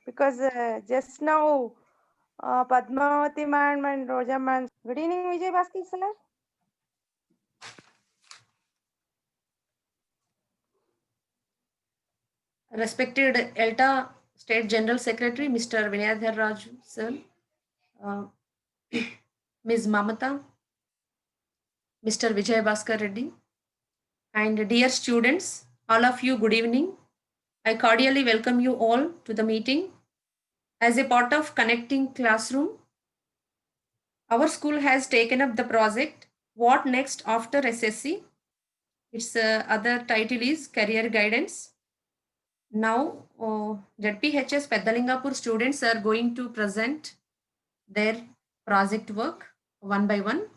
because just now Padmavati ma'am and Roja ma'am. Good evening, Vijay Bhaskar sir. Respected ELTA State General Secretary Mr. Vinayadhar Raju sir, uh, Ms. Mamata, Mr. Vijay Bhaskar Reddy, and dear students, all of you, good evening. I cordially welcome you all to the meeting. As a part of Connecting Classroom, our school has taken up the project What Next After SSC. Its other title is Career Guidance. Now, ZPHS Pedalingapur students are going to present their project work one by one.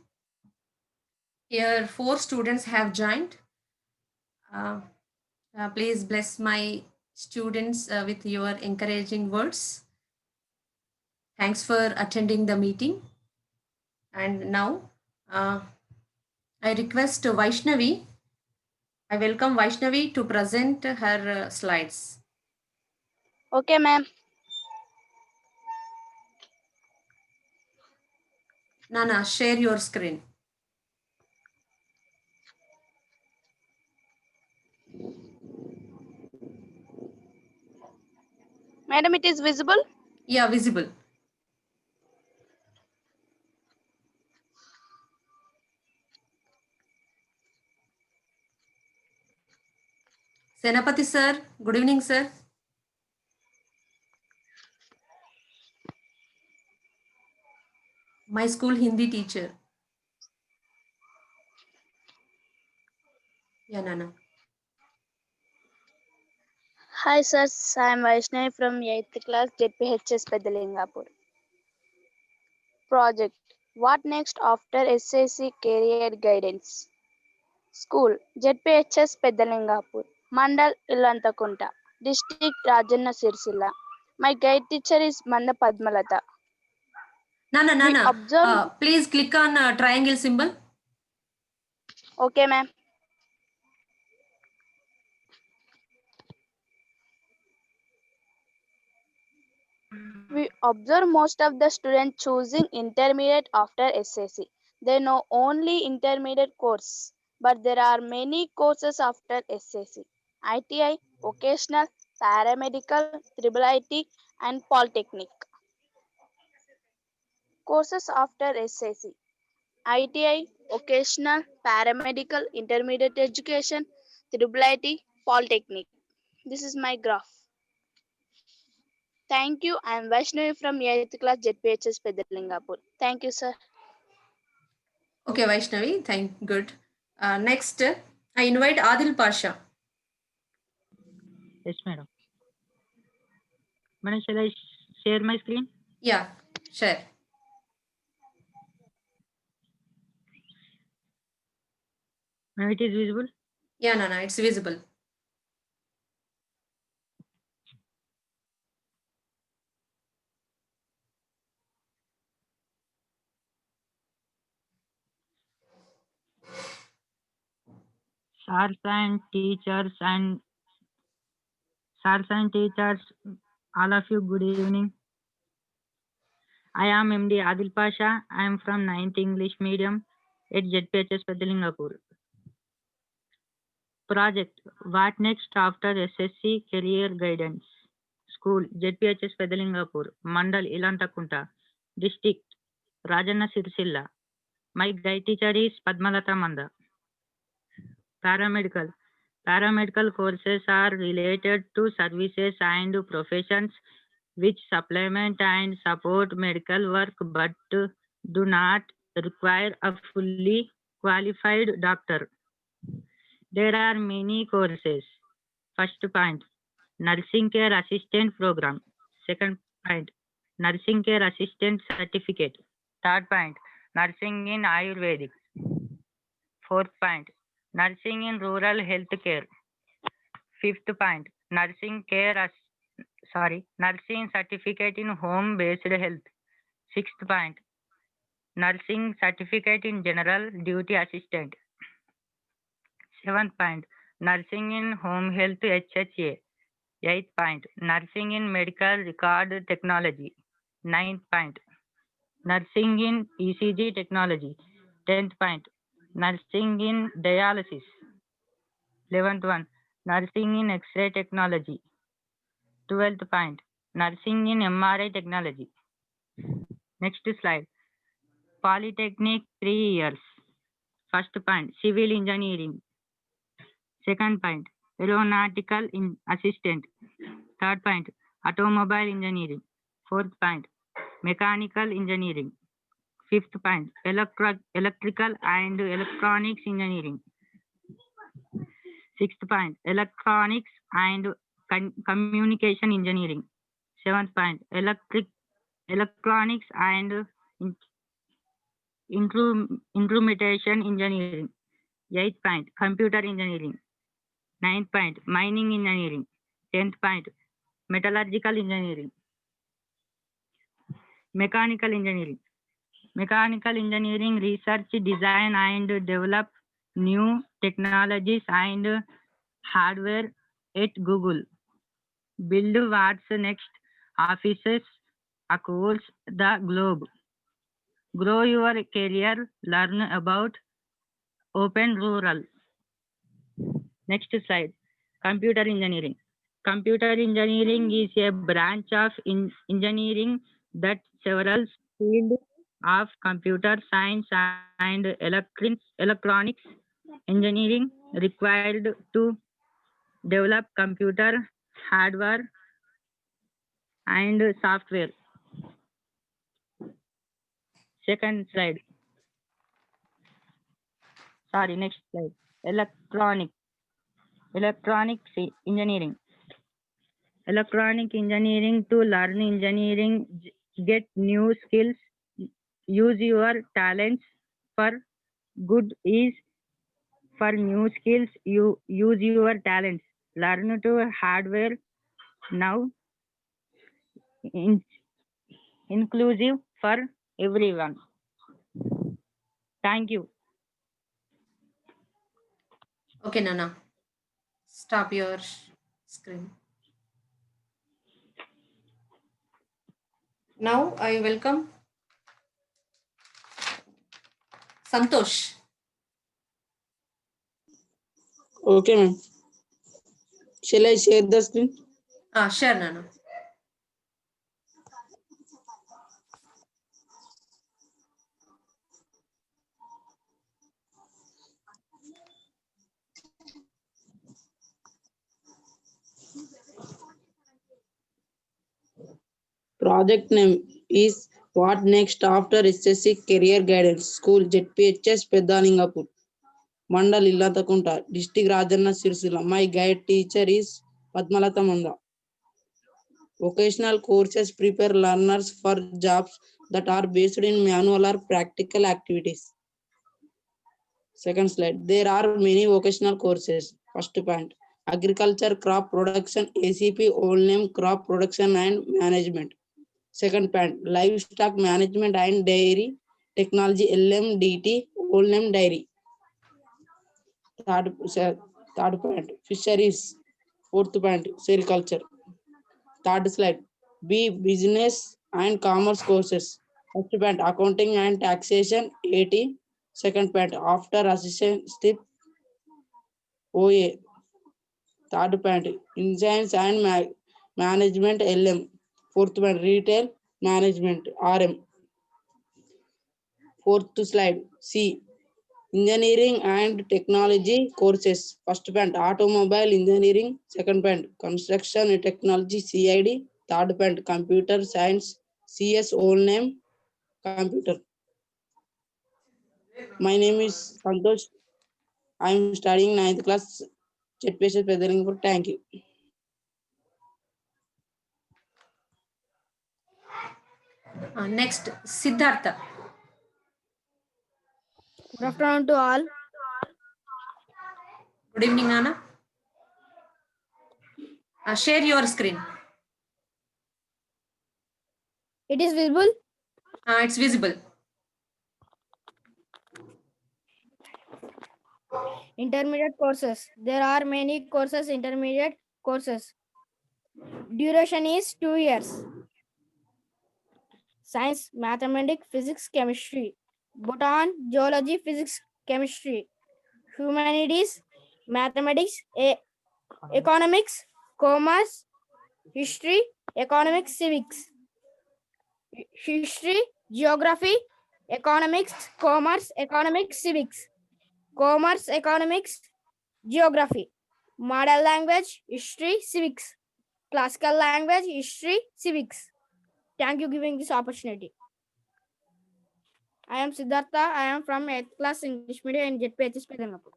Here, 4 students have joined. Please bless my students with your encouraging words. Thanks for attending the meeting. And now, I request Vaishnavi. I welcome Vaishnavi to present her slides. Okay, ma'am. Nana, share your screen. Madam, it is visible? Yeah, visible. Senapati sir, good evening sir. My school Hindi teacher. Yeah, Nana. Hi, sir. I am Vaishnavi from 8th class, JPHS Pedalingapur. Project What Next After SSC Career Guidance? School JPHS Pedalingapur, Mandal Ilantakunta, District Rajanna Sirsilla. My guide teacher is Manda Padmalata. Nana, Observe. please click on triangle symbol. Okay, ma'am. We observe most of the students choosing intermediate after SSC. They know only intermediate course, but there are many courses after SSC. ITI, vocational, paramedical, triple IT, and polytechnic. Courses after SSC. ITI, vocational, paramedical, intermediate education, triple IT, polytechnic. This is my graph. Thank you. I am Vaishnavi from 8th class JPHS Pedalingapur. Thank you, sir. Okay, Vaishnavi, good. Next, I invite Adil Pasha. Yes, madam. Madam, shall I share my screen? Yeah, share. Now it is visible? Yeah, Nana, it's visible. Sirs and teachers, all of you, good evening. I am MD Adil Pasha. I am from 9th English medium at ZPHS Pedalingapur. Project What Next After SSC Career Guidance. School ZPHS Pedalingapur, Mandal Ilantakunta, District Rajanna Sirsilla. My guide teacher is Padmalata Manda. Paramedical. Paramedical courses are related to services and professions which supplement and support medical work but do not require a fully qualified doctor. There are many courses. First point, Nursing Care Assistant Program. Second point, Nursing Care Assistant Certificate. Third point, Nursing in Ayurvedic. Fourth point, Nursing in Rural Health Care. Fifth point, Nursing Certificate in Home Based Health. Sixth point, Nursing Certificate in General Duty Assistant. Seventh point, Nursing in Home Health HHA. 8th point, nursing in medical record technology. 9th point, nursing in ECG technology. 10th point, nursing in dialysis. 11th one, nursing in X-ray technology. 12th point, nursing in MRI technology. Next slide, Polytechnic 3 years. First point, civil engineering. Second point, aeronautical assistant. Third point, automobile engineering. Fourth point, mechanical engineering. Fifth point, electrical and electronics engineering. Sixth point, electronics and communication engineering. Seventh point, electronics and instrumentation engineering. Eighth point, computer engineering. Ninth point, mining engineering. 10th point, metallurgical engineering. Mechanical engineering. Mechanical engineering research, design and develop new technologies and hardware at Google. Build what's next offices across the globe. Grow your career, learn about open rural. Next slide, computer engineering. Computer engineering is a branch of engineering that several fields of computer science and electronics engineering required to develop computer hardware and software. Second slide. Sorry, next slide. Electronics engineering. Electronic engineering to learn engineering, get new skills, use your talents for good is for new skills, you use your talents, learn to hardware now, inclusive for everyone. Thank you. Okay, Nana. Stop your screen. Now I welcome Santosh. Okay, ma'am. Shall I share the screen? Sure, Nana. Project name is What Next After SSC Career Guidance School ZPHS Pedaningapur. Mandal Illatakunta, District Rajanna Sirsila. My guide teacher is Padmalata Manda. Vocational courses prepare learners for jobs that are based in manual or practical activities. Second slide. There are many vocational courses. First point, agriculture, crop production, ACP, old name, crop production and management. Second point, livestock management and dairy technology, LMDT, old name dairy. Third point, fisheries. Fourth point, sericulture. Third slide, B, business and commerce courses. First point, accounting and taxation, AT. Second point, after assistantship, OA. Third point, in science and management, LM. Fourth point, retail management, RM. Fourth slide, C, engineering and technology courses. First point, automobile engineering. Second point, construction technology, CID. Third point, computer science, CS, old name, computer. My name is Santosh. I am studying 9th class, ZPHS Pedaningapur. Thank you. Next, Siddhartha. Good afternoon to all. Good evening, Nana. Share your screen. It is visible. It's visible. Intermediate courses. There are many courses, intermediate courses. Duration is 2 years. Science, mathematics, physics, chemistry. Botany, geology, physics, chemistry. Humanities, mathematics, economics, commerce, history, economics, civics. History, geography, economics, commerce, economics, civics. Commerce, economics, geography. Modern language, history, civics. Classical language, history, civics. Thank you for giving this opportunity. I am Siddhartha. I am from 8th class English medium in JPHS Pedangapur.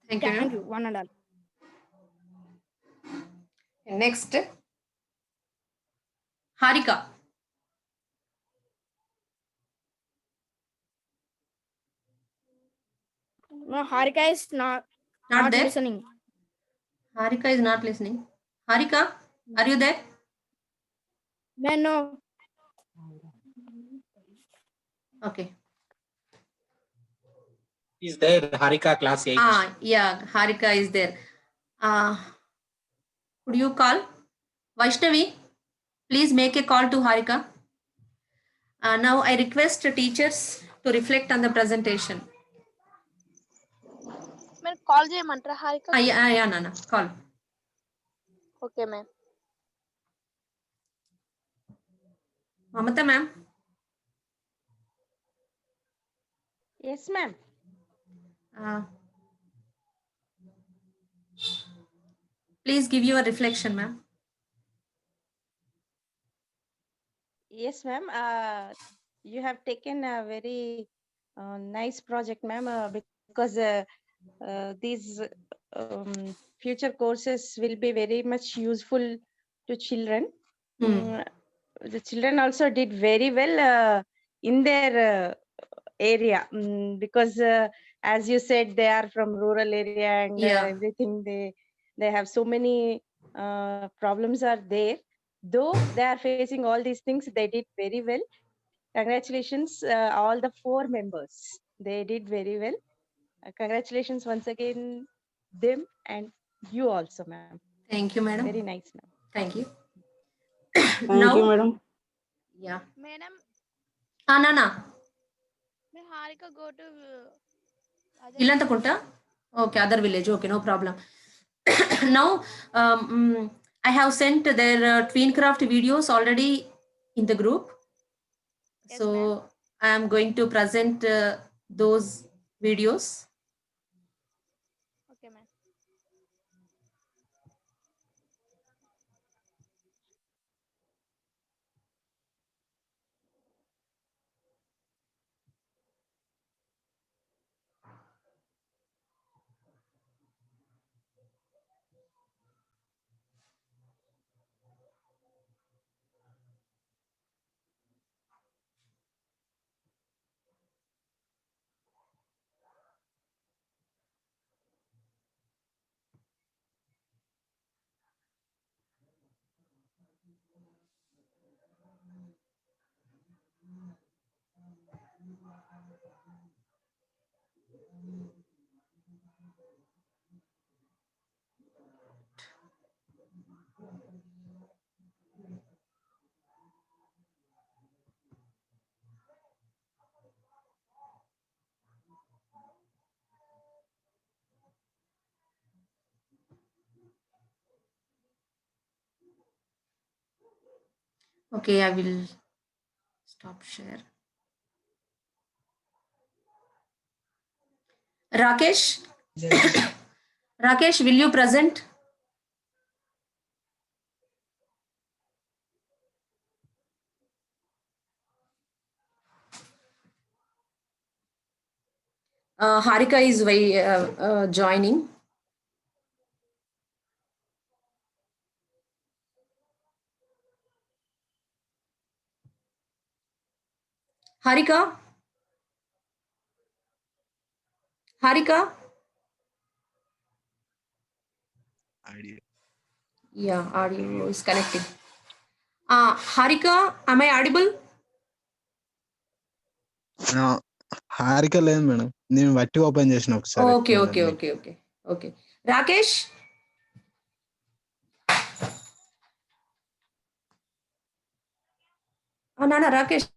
Thank you. Thank you, one and all. Next, Harika. No, Harika is not Not there. listening. Harika is not listening. Harika, are you there? No. Okay. Is there Harika class 8? Yeah, Harika is there. Could you call? Vaishnavi, please make a call to Harika. Now I request the teachers to reflect on the presentation. Ma'am, call చేయమంటారా Harika? Yeah, Nana, call. Okay, ma'am. Mamata, ma'am. Yes, ma'am. Please give your reflection, ma'am. Yes, ma'am. You have taken a very nice project, ma'am, because these future courses will be very much useful to children. The children also did very well in their area, because as you said, they are from rural area and everything. They have so many problems are there. Though they are facing all these things, they did very well. Congratulations, all the 4 members. They did very well. Congratulations once again, them and you also, ma'am. Thank you, madam. Very nice, ma'am. Thank you. Thank you, madam. Yeah. Madam, Nana. may Harika go to Illantakunta? Okay, other village. Okay, no problem. Now, I have sent their Tweencraft videos already in the group. Yes, So I am going to present those videos. Okay, ma'am. Okay, I will stop share. Rakesh? Rakesh, will you present? Harika is joining. Harika? Harika? Audio. Yeah, audio is connecting. Harika, am I audible? Harika లేదు madam, నేను వట్టి open చేసిన ఒకసారి. Okay. Rakesh? Nana Rakesh.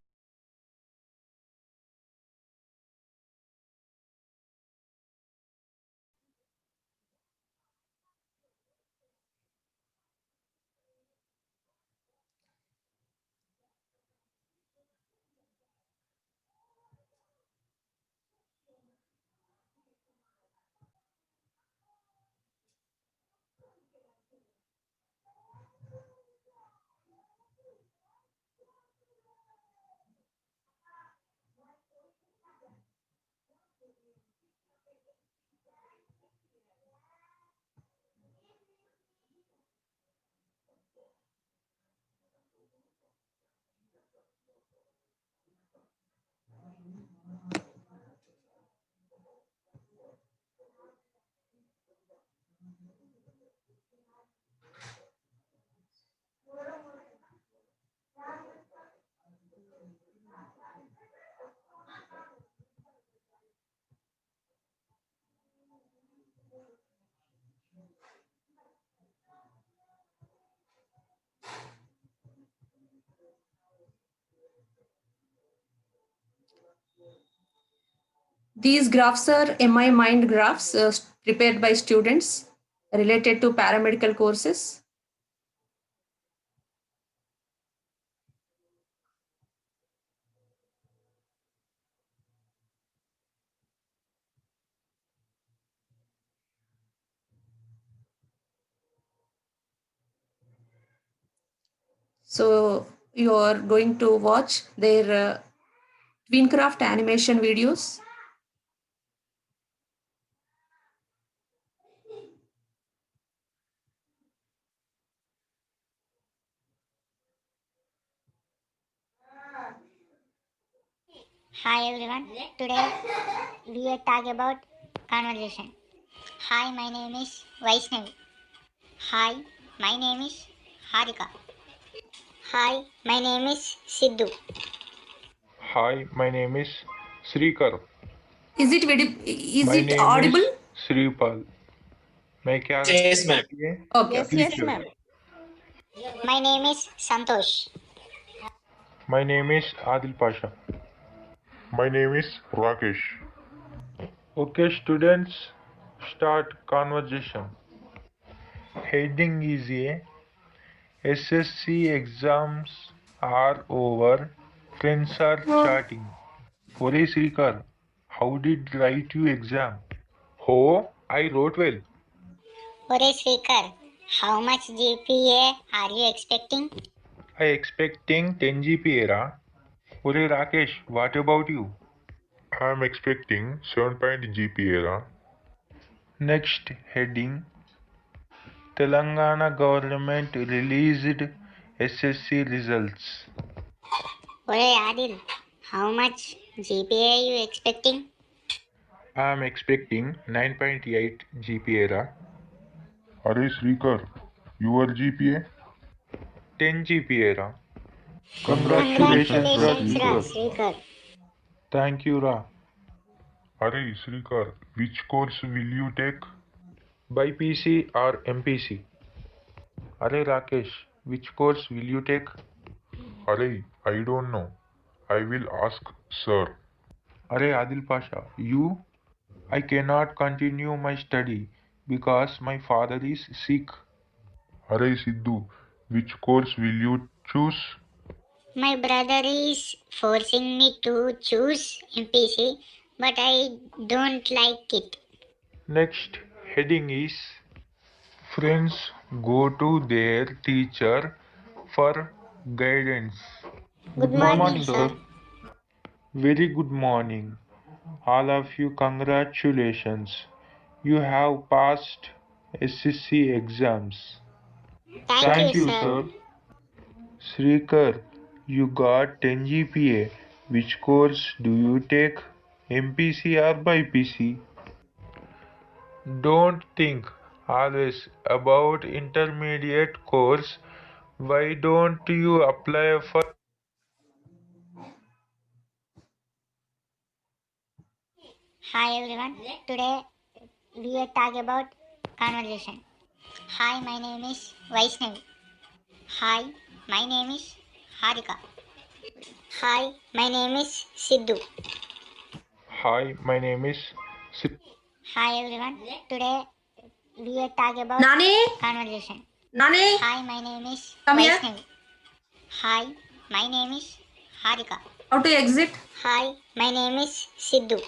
These graphs are MI Mind graphs prepared by students related to paramedical courses. So you are going to watch their Twincraft animation videos. Hi everyone. Today we will talk about conversation. Hi, my name is Vaishnavi. Hi, my name is Harika. Hi, my name is Sidhu. Hi, my name is Srikar. Is it My name is audible? Sripal. मैं क्या Yes, ma'am. Okay. Yes, Please yes, share. ma'am. My name is Santosh. My name is Adil Pasha. My name is Rakesh. Okay, students, start conversation. Heading is a SSC exams are over. Friends are chatting. Ore Srikar, how did write you exam? Oh, I wrote well. Ore Srikar, how much GPA are you expecting? I expecting 10 GPA. Ra. Ore Rakesh, what about you? I'm expecting 7 GPA. Ra. Next heading, Telangana government released SSC results. Ore Adil, how much GPA are you expecting? I'm expecting 9.8 GPA. Ra. Are Srikar, your GPA? 10 GPA. Ra. Congratulations, Ra Congratulations, Srikar. Srikar. Thank you, Ra. Are Srikar, which course will you take? By PC or MPC? Are Rakesh, which course will you take? Are I don't know. I will ask sir. Are Adil Pasha, you? I cannot continue my study because my father is sick. Are Sidhu, which course will you choose? My brother is forcing me to choose MPC, but I don't like it. Next heading is Friends go to their teacher for guidance. Good morning, sir. Very good morning. All of you, congratulations. You have passed SSC exams. Thank you, sir. Srikar, you got 10 GPA. Which course do you take? MPC or BPC? Don't think always about intermediate course. Why don't you apply for Hi everyone. Today we will talk about conversation. Hi, my name is Vaishnavi. Hi, my name is Harika. Hi, my name is Sidhu. Hi, my name is Hi everyone. Today we will talk about Nani, conversation. Nani, Hi, my name is come here. Vaishnavi. Hi, my name is Harika. How to exit? Hi, my name is Sidhu.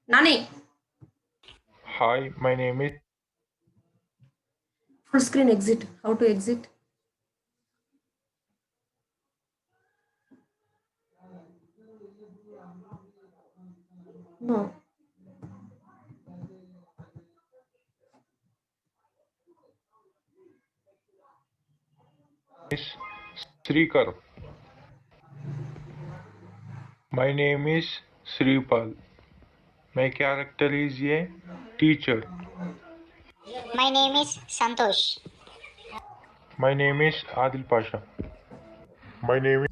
Nani, Hi, my name is full screen exit. How to exit? No. Srikar. My name is Sripal. My character is a teacher. My name is Santosh. My name is Adil Pasha. My name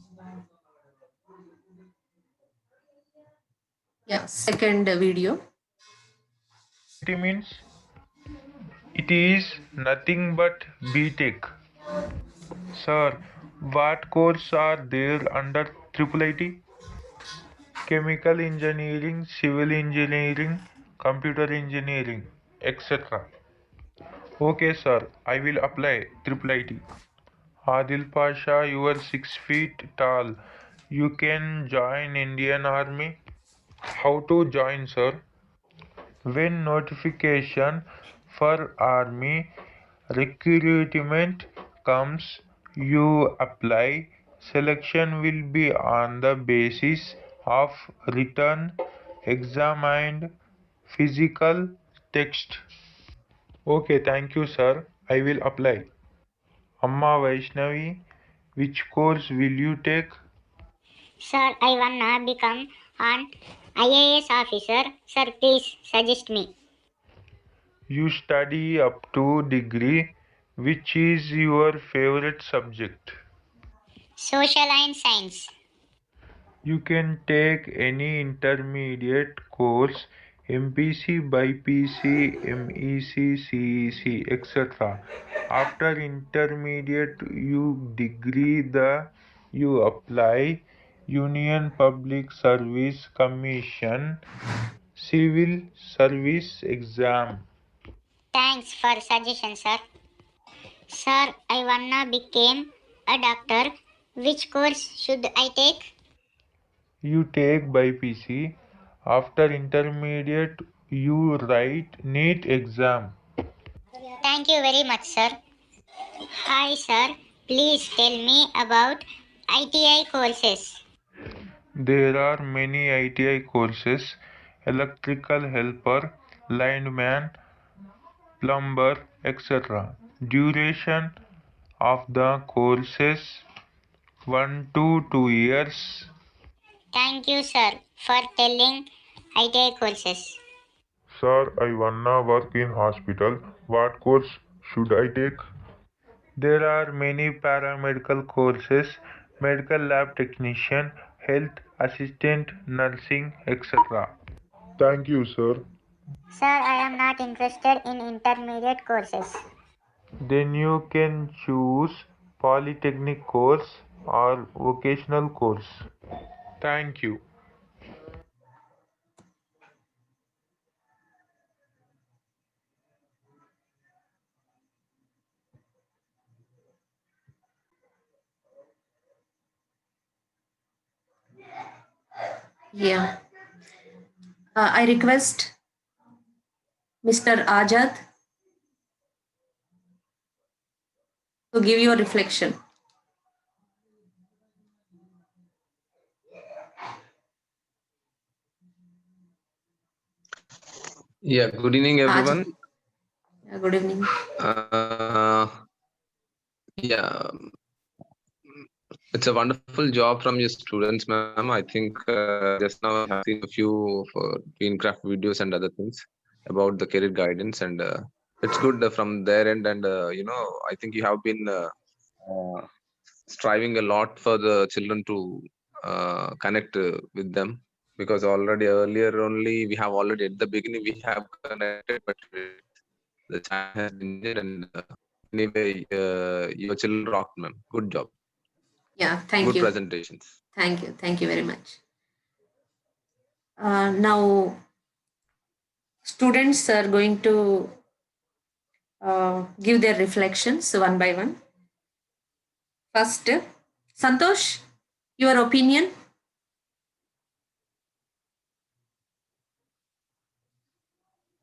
Yeah, second video. means it is nothing but BTech. Sir, what courses are there under IIIT? Chemical engineering, civil engineering, computer engineering, etc. Okay, sir, I will apply IIIT. Adil Pasha, you are 6 feet tall. You can join Indian Army. How to join, sir? When notification for Army recruitment comes, you apply. Selection will be on the basis of written exam and physical text. Okay, thank you, sir. I will apply. Amma Vaishnavi, which course will you take? Sir, I wanna become an IAS officer. Sir, please suggest me. You study up to degree. Which is your favorite subject? Social and science. You can take any intermediate course, MPC, BPC, MEC, CEC, etc. After intermediate you apply Union Public Service Commission Civil Service exam. Thanks for suggestion, sir. Sir, I wanna become a doctor. Which course should I take? You take BPC. After intermediate, you write NEET exam. Thank you very much, sir. Hi, sir. Please tell me about ITI courses. There are many ITI courses: electrical helper, lineman, plumber, etc. Duration of the courses 1 to 2 years. Thank you, sir, for telling ITI courses. Sir, I wanna work in hospital. What course should I take? There are many paramedical courses: medical lab technician, health assistant, nursing, etc. Thank you, sir. Sir, I am not interested in intermediate courses. Then you can choose polytechnic course or vocational course. Thank you. Yeah. I request Mr. Ajad to give your reflection. Yeah, good evening, everyone. Yeah, good evening. Yeah, it's a wonderful job from your students, ma'am. I think just now I have seen a few of Greencraft videos and other things about the career guidance, and it's good from their end. And I think you have been striving a lot for the children to connect with them, because already earlier only we have already at the beginning we have connected, but the time has been there, and anyway, your children rocked, ma'am. Good job. Yeah, thank Good you. presentations. Thank you very much. Now, students are going to give their reflections one by one. First, Santosh, your opinion.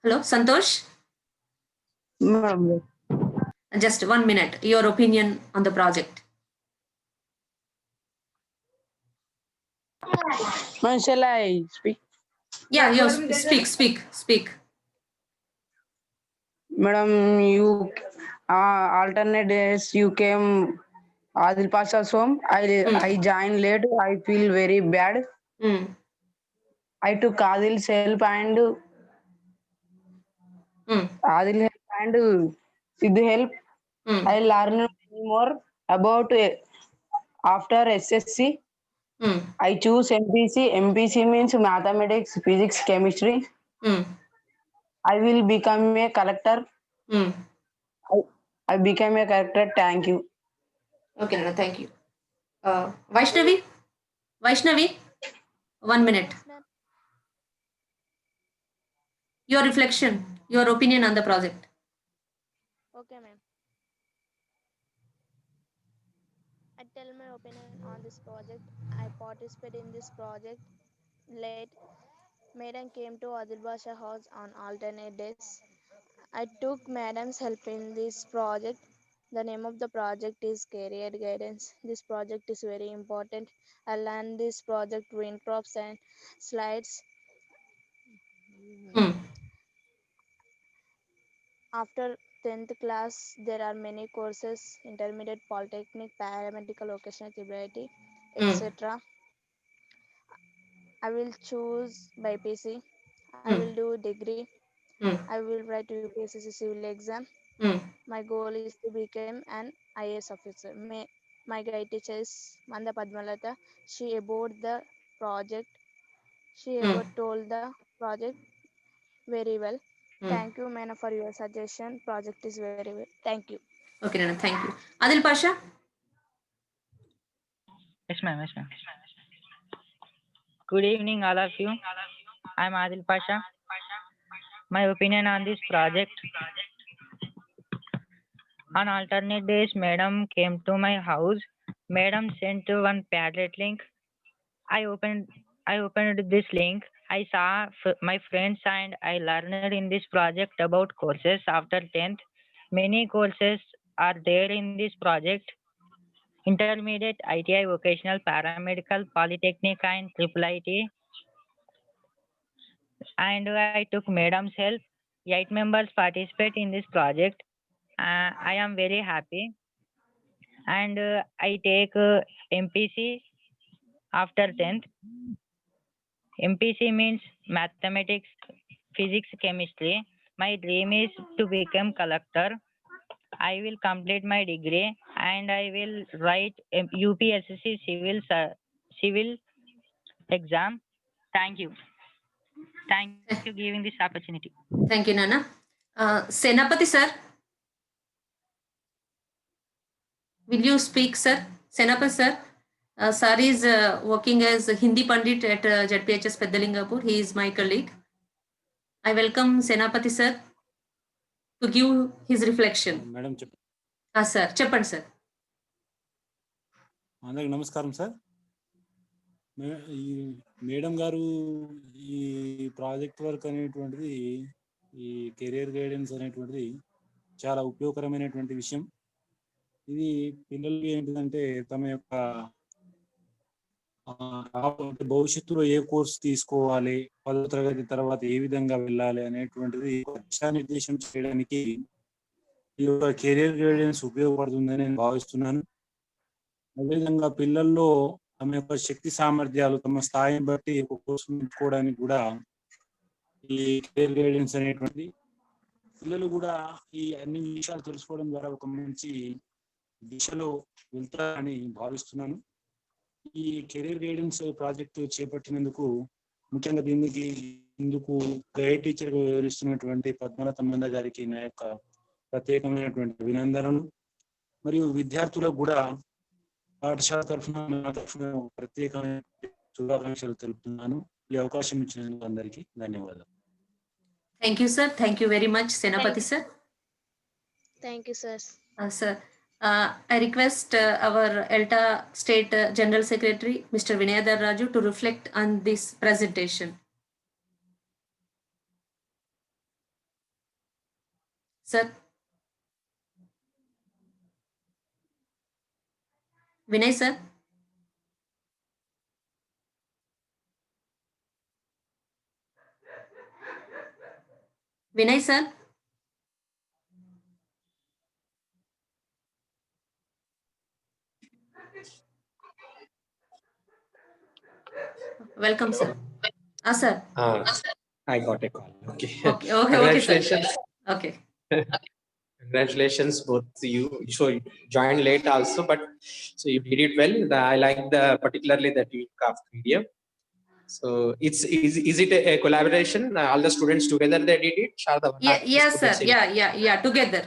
Hello, Santosh. Ma'am, Just 1 minute. Your opinion on the project. ma'am, shall I speak? Yeah, you speak. Madam, you alternate days you came Adil Pasha's home. I joined late. I feel very bad. Mm. I took Adil's help and Adil help and Sidhu help. I learned more about after SSC. I choose MPC. MPC means mathematics, physics, chemistry. I will become a collector. I became a collector. Thank you. Okay, Nana, thank you. Vaishnavi, 1 minute. Your reflection, your opinion on the project. Okay, ma'am. I tell my opinion on this project. I participated in this project late. Madam came to Adil Basha house on alternate days. I took madam's help in this project. The name of the project is Career Guidance. This project is very important. I learned this project wind crops and slides. After 10th class, there are many courses, intermediate, polytechnic, paramedical, vocational ability, etc. I will choose by PC. I will do degree. I will write UPSC civil exam. My goal is to become an IAS officer. My guide teacher is Manda Padmalata. She about the project. She about told the project very well. Thank you, Mena, for your suggestion. Project is very well. Thank you. Okay, Nana, thank you. Adil Pasha. Yes, ma'am. Good evening, all of you. I'm Adil Pasha. My opinion on this project. On alternate days, madam came to my house. Madam sent one Padlet link. I opened this link. I saw my friends and I learned in this project about courses after 10th. Many courses are there in this project. Intermediate, ITI, vocational, paramedical, polytechnic and triple IT. And I took madam's help. 8 members participate in this project. I am very happy. And I take MPC after 10th. MPC means mathematics, physics, chemistry. My dream is to become collector. I will complete my degree and I will write UPSC civil exam. Thank you. Thank you giving this opportunity. Thank you, Nana. Senapati sir. Will you speak, sir? Senapati sir. Sir is working as a Hindi Pandit at ZPHS Peddalingapur. He is my colleague. I welcome Senapati sir to give his reflection. Madam, sir. Cheppan sir. అందరికి నమస్కారం sir. ఈ madam గారు ఈ project work అనేటువంటిది, ఈ career guidance అనేటువంటిది చాలా ఉపయోగకరమైనటువంటి విషయం. ఇది పిల్లలకి ఏంటిదంటే తమ యొక్క భవిష్యత్తులో ఏ కోర్సు తీసుకోవాలి, 10వ తరగతి తర్వాత ఏ విధంగా వెళ్ళాలి అనేటువంటిది దిశానిర్దేశం చేయడానికి ఈ యొక్క కెరియర్ గైడెన్స్ ఉపయోగపడుతుందని నేను భావిస్తున్నాను. అదేవిధంగా పిల్లల్లో తమ యొక్క శక్తి సామర్థ్యాలు, తమ స్థాయిని బట్టి ఒక కోర్సు నేర్చుకోవడానికి కూడా ఈ కెరియర్ గైడెన్స్ అనేటువంటి పిల్లలు కూడా ఈ అన్ని విషయాలు తెలుసుకోవడం ద్వారా ఒక మంచి దిశలో వెళ్తారని భావిస్తున్నాను. ఈ కెరీర్ గైడెన్స్ ప్రాజెక్టు చేపట్టినందుకు, ముఖ్యంగా ఇందుకు గైడ్ టీచర్ గా వివరిస్తున్నటువంటి పద్మలత మంద గారికి నా యొక్క ప్రత్యేకమైనటువంటి అభినందనలు. మరియు విద్యార్థులకు కూడా పాఠశాల తరఫున నా తరఫున ప్రత్యేకమైన శుభాకాంక్షలు తెలుపుతున్నాను. ఈ అవకాశం ఇచ్చినందుకు అందరికీ ధన్యవాదాలు. Thank you, sir. Thank you very much, Senapati, sir. Thank you, sir. Sir, I request our ELTA State General Secretary, Mr. Vinayadhar Raju, to reflect on this presentation. Sir. Vinay, sir. Vinay, sir. Welcome, sir. Sir. I got a call. Okay. Okay, okay, Congratulations. Okay. Congratulations both to you. So you joined late also, but so you did it well. I like particularly the Tweencraft video. So is it a collaboration? All the students together they did it? Sharda, Yeah, yes, sir. Yeah. Together.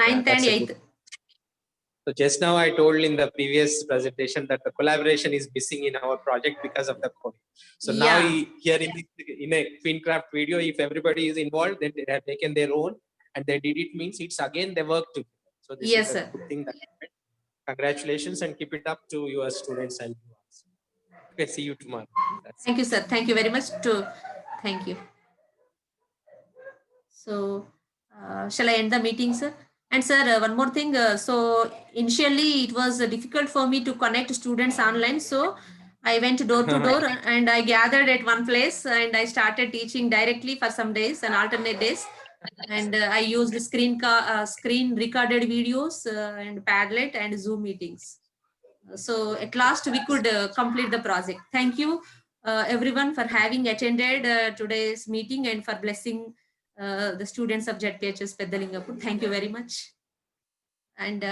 9th and 8th. So just now I told in the previous presentation that the collaboration is missing in our project because of the COVID. So now here in a Tweencraft video, if everybody is involved, then they have taken their own and they did it means it's again they work together. So this Yes, is a sir. good thing. Congratulations and keep it up to your students and you also. Okay, see you tomorrow. Thank you, sir. Thank you very much. Thank you. So, shall I end the meeting, sir? And sir, one more thing. So initially it was difficult for me to connect students online. So I went door to door and I gathered at one place and I started teaching directly for some days and alternate days. And I used screen recorded videos and Padlet and Zoom meetings. So at last we could complete the project. Thank you everyone for having attended today's meeting and for blessing the students of JPHS Peddalingapur. Thank you very much. And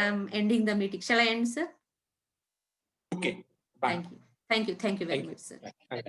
I'm ending the meeting. Shall I end, sir? Okay. Bye. Thank you. Thank you. Thank you very much, sir. Bye.